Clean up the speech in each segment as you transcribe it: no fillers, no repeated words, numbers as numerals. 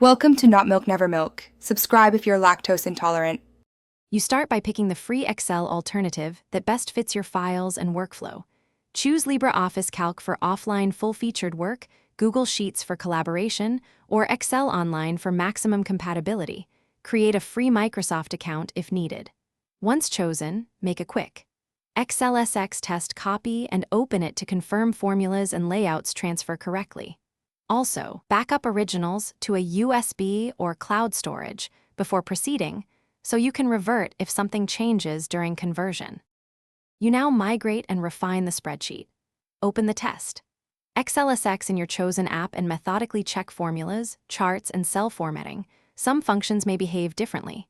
Welcome to Not Milk Never Milk. Subscribe if you're lactose intolerant. You start by picking the free Excel alternative that best fits your files and workflow. Choose LibreOffice Calc for offline full-featured work, Google Sheets for collaboration, or Excel Online for maximum compatibility. Create a free Microsoft account if needed. Once chosen, make a quick XLSX test copy and open it to confirm formulas and layouts transfer correctly. Also, backup originals to a USB or cloud storage before proceeding, so you can revert if something changes during conversion. You now migrate and refine the spreadsheet. Open the test. XLSX in your chosen app and methodically check formulas, charts, and cell formatting. Some functions may behave differently.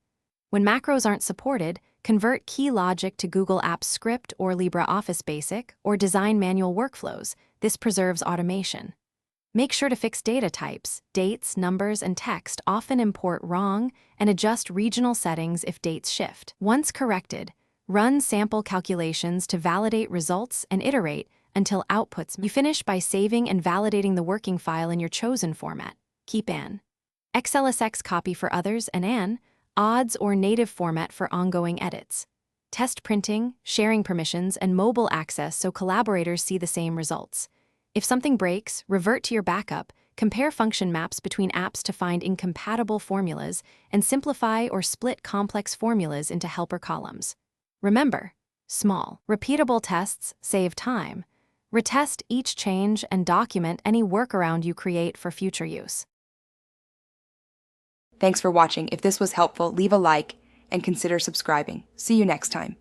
When macros aren't supported, convert key logic to Google Apps Script or LibreOffice Basic or design manual workflows. This preserves automation. Make sure to fix data types, dates, numbers, and text often import wrong, and adjust regional settings if dates shift. Once corrected, run sample calculations to validate results and iterate until outputs. You finish by saving and validating the working file in your chosen format. Keep an XLSX copy for others and an odds or native format for ongoing edits. Test printing, sharing permissions, and mobile access so collaborators see the same results. If something breaks, revert to your backup, compare function maps between apps to find incompatible formulas, and simplify or split complex formulas into helper columns. Remember, small, repeatable tests save time. Retest each change and document any workaround you create for future use. Thanks for watching. If this was helpful, leave a like and consider subscribing. See you next time.